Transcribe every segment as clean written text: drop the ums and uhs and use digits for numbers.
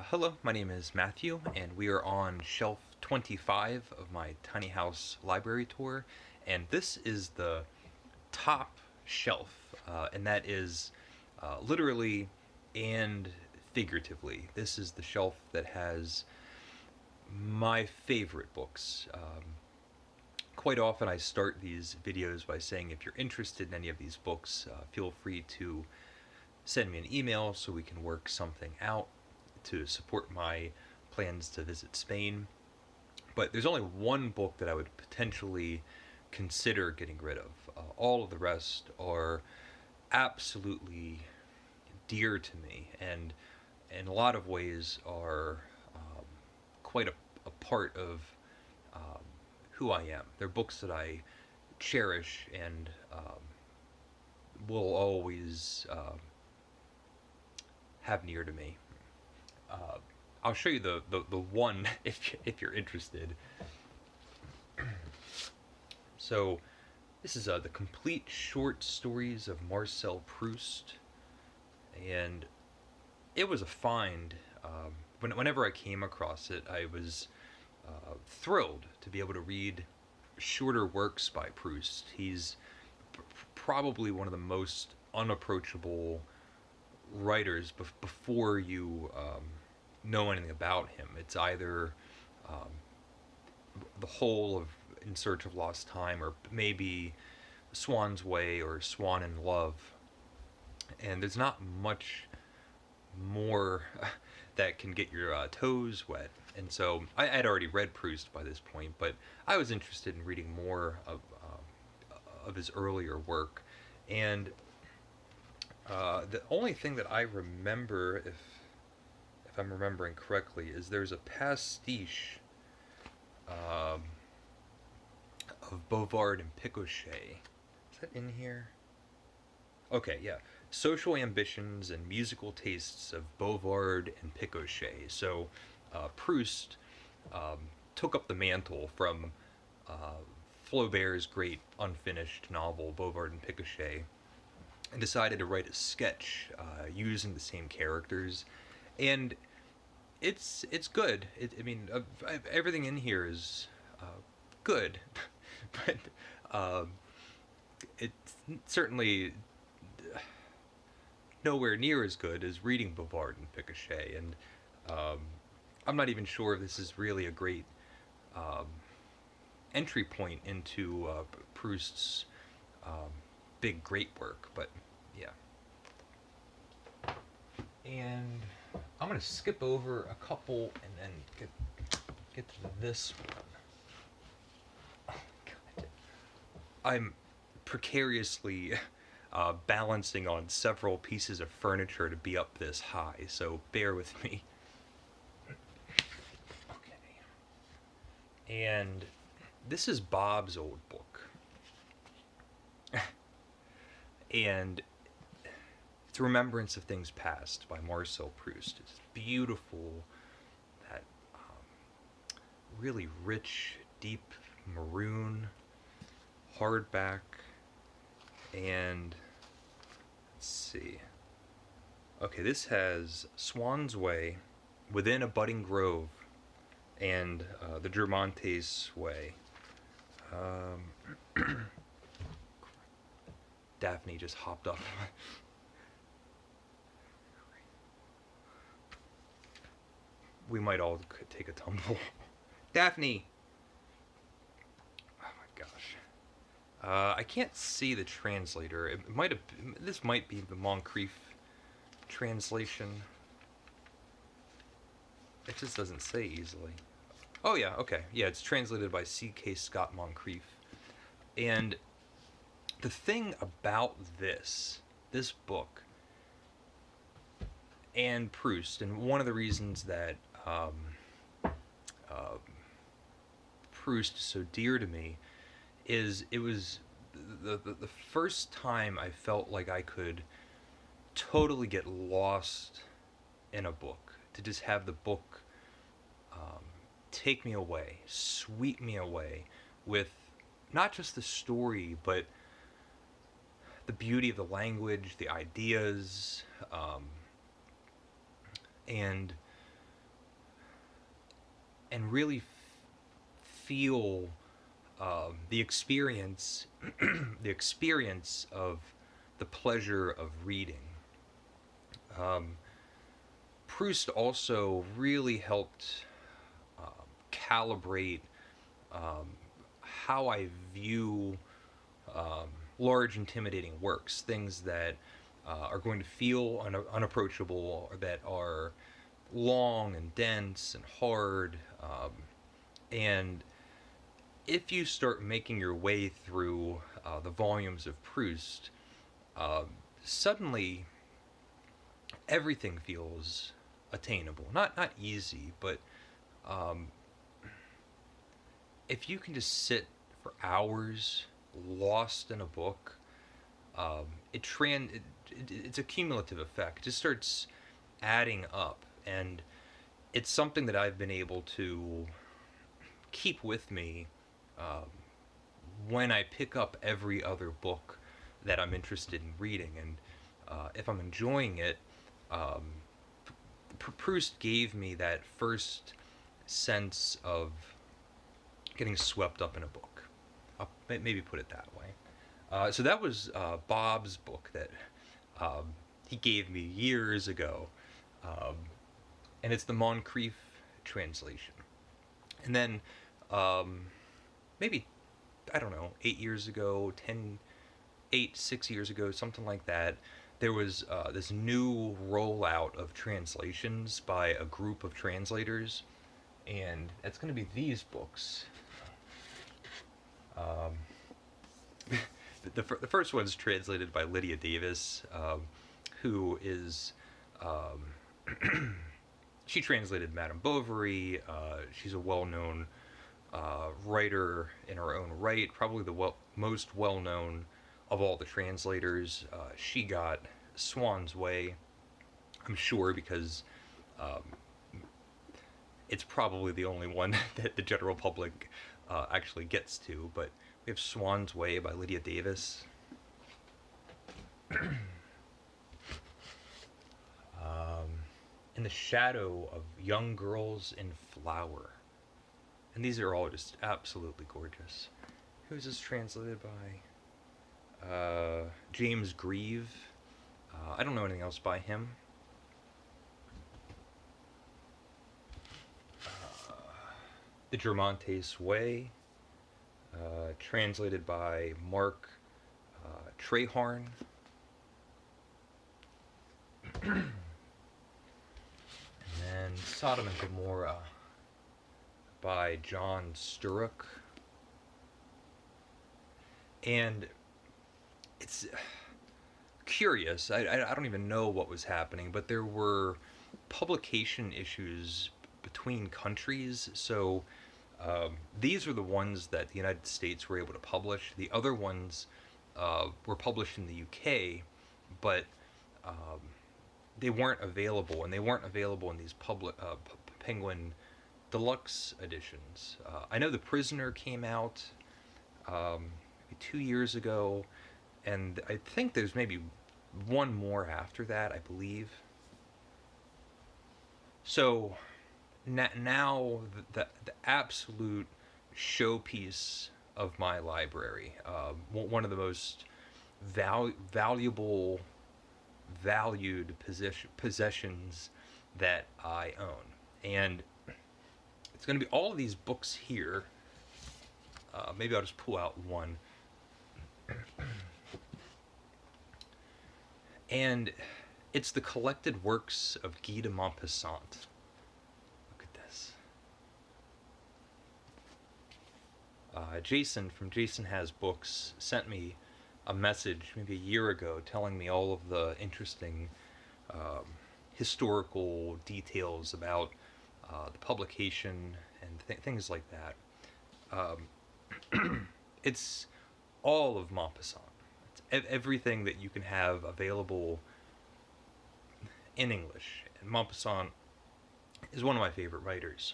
Hello, my name is Matthew, and we are on shelf 25 of my tiny house library tour. And this is the top shelf, and that is literally and figuratively. This is the shelf that has my favorite books. Quite often, I start these videos by saying if you're interested in any of these books, feel free to send me an email so we can work something out to support my plans to visit Spain. But there's only one book that I would potentially consider getting rid of. All of the rest are absolutely dear to me, and in a lot of ways are quite a part of um, who I am. They're books that I cherish and will always have near to me. Uh, I'll show you the one if you're interested. So this is the complete short stories of Marcel Proust, and it was a find. Whenever I came across it, I was thrilled to be able to read shorter works by Proust. He's probably one of the most unapproachable writers before you know anything about him. It's either um, the whole of In Search of Lost Time, or maybe Swanns Way or Swan in Love. And there's not much more that can get your toes wet. And so I had already read Proust by this point, but I was interested in reading more of his earlier work. And the only thing that I remember, if I'm remembering correctly, is there's a pastiche um, of Bovard and Picochet. Is that in here? Okay, yeah. Social ambitions and musical tastes of Bovard and Picochet. So Proust um, took up the mantle from uh, Flaubert's great unfinished novel Bovard and Picochet, and decided to write a sketch using the same characters, and it's good. I mean, everything in here is good, but um, it's certainly nowhere near as good as reading Bovard and Picochet, and um, I'm not even sure if this is really a great um, entry point into Proust's um, big great work, but yeah. And I'm gonna skip over a couple and then get to this one. Oh, God. I'm precariously balancing on several pieces of furniture to be up this high, so bear with me. Okay. And this is Bob's old book. And it's Remembrance of Things Past by Marcel Proust. It's beautiful, that really rich, deep maroon hardback, and let's see. Okay, this has Swanns Way, Within a Budding Grove, and the Germantes Way. Daphne just hopped up. We might all take a tumble. Daphne! Oh my gosh. I can't see the translator. It might have. This might be the Moncrief translation. It just doesn't say easily. Oh yeah, okay. Yeah, it's translated by C.K. Scott Moncrief. And the thing about this book, and Proust, and one of the reasons that uh, Proust is so dear to me, is it was the first time I felt like I could totally get lost in a book, to just have the book take me away, sweep me away with not just the story, but the beauty of the language, the ideas, and and really feel the experience, the experience of the pleasure of reading. Um, Proust also really helped calibrate um, how I view um, large, intimidating works, things that are going to feel unapproachable, or that are long and dense and hard. And if you start making your way through the volumes of Proust, uh, suddenly everything feels attainable. Not easy, but um, if you can just sit for hours lost in a book, um, it's a cumulative effect. It just starts adding up, and it's something that I've been able to keep with me um, when I pick up every other book that I'm interested in reading. And if I'm enjoying it, um, Proust gave me that first sense of getting swept up in a book. I'll maybe put it that way. So that was Bob's book that he gave me years ago, um, and it's the Moncrief translation. And then maybe, I don't know, 8 years ago, 6 years ago, something like that, there was this new rollout of translations by a group of translators, and it's going to be these books. Um, the first one's translated by Lydia Davis, who is she translated Madame Bovary. She's a well-known writer in her own right, probably the most well-known of all the translators. She got Swanns Way, I'm sure, because um, it's probably the only one that the general public actually gets to. But we have Swanns Way by Lydia Davis. In the Shadow of Young Girls in Flower. And these are all just absolutely gorgeous. Who's this translated by? James Grieve. I don't know anything else by him. The Germantes Way, translated by Mark Trehorn. And then Sodom and Gomorrah by John Sturrock. And it's curious. I don't even know what was happening, but there were publication issues between countries. So these are the ones that the United States were able to publish. The other ones were published in the UK, but they weren't available, and they weren't available in these Penguin Deluxe editions. I know The Prisoner came out maybe 2 years ago, and I think there's maybe one more after that, I believe. So now the absolute showpiece of my library, one of the most valued possessions that I own. And it's going to be all of these books here. Maybe I'll just pull out one. And it's the collected works of Guy de Maupassant. Look at this. Jason from Jason Has Books sent me a message maybe a year ago telling me all of the interesting historical details about the publication and things like that. It's all of Maupassant. It's everything that you can have available in English. And Maupassant is one of my favorite writers.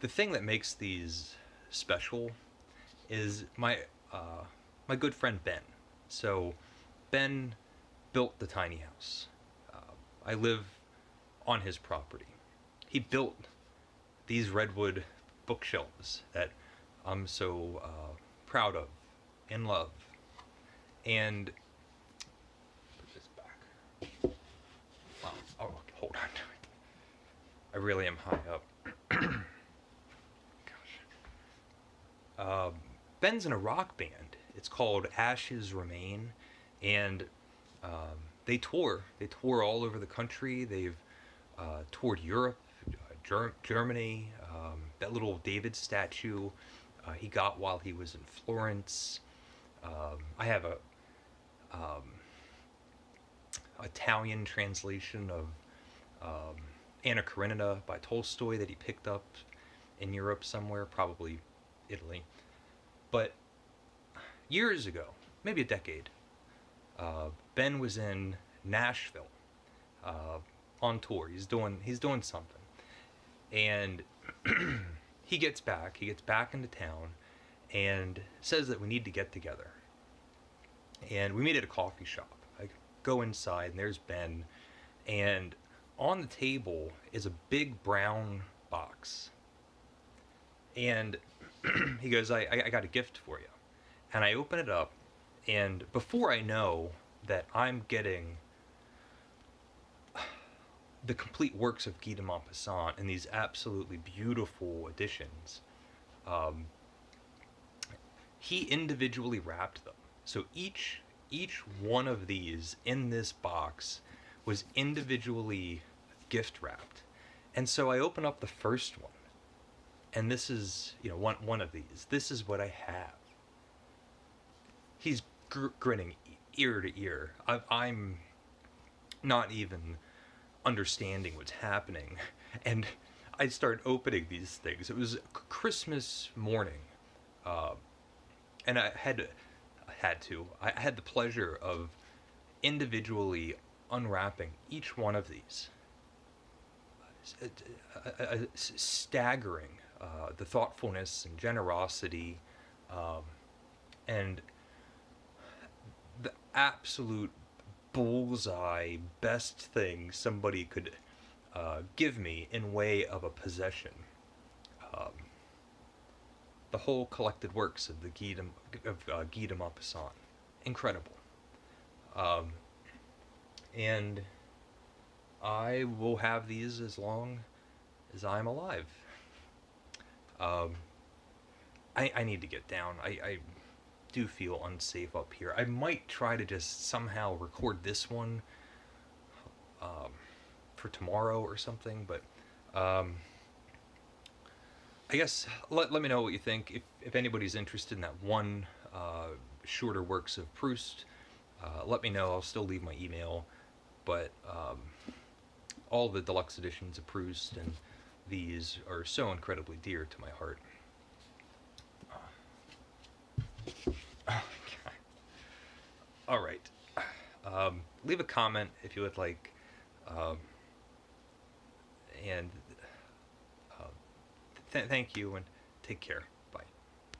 The thing that makes these special is my good friend Ben. So Ben built the tiny house. I live on his property. He built these redwood bookshelves that I'm so proud of and love. And put this back. Wow. Oh, hold on. I really am high up. Gosh. Ben's in a rock band. It's called Ashes Remain, and they tour. They tour all over the country. They've toured Europe, Germany. That little David statue he got while he was in Florence. I have a Italian translation of Anna Karenina by Tolstoy that he picked up in Europe somewhere, probably Italy. But years ago, maybe a decade, Ben was in Nashville on tour. He's doing something, and he gets back into town, and says that we need to get together. And we meet at a coffee shop. I go inside, and there's Ben, and on the table is a big brown box. And he goes, I got a gift for you. And I open it up, and before I know that I'm getting the complete works of Guy de Maupassant in these absolutely beautiful editions, he individually wrapped them. So each one of these in this box was individually gift wrapped. And so I open up the first one, and this is, one of these. This is what I have. He's grinning ear to ear. I'm not even understanding what's happening, and I start opening these things. It was Christmas morning, and I had the pleasure of individually unwrapping each one of these. Staggering, the thoughtfulness and generosity, and the absolute bullseye best thing somebody could give me in way of a possession. The whole collected works of Guy de Maupassant. Incredible. And I will have these as long as I'm alive. I need to get down. I do feel unsafe up here. I might try to just somehow record this one for tomorrow or something, but I guess let me know what you think. If anybody's interested in that one shorter works of Proust, let me know. I'll still leave my email, but all the deluxe editions of Proust and these are so incredibly dear to my heart. All right. Leave a comment if you would like, and thank you, and take care.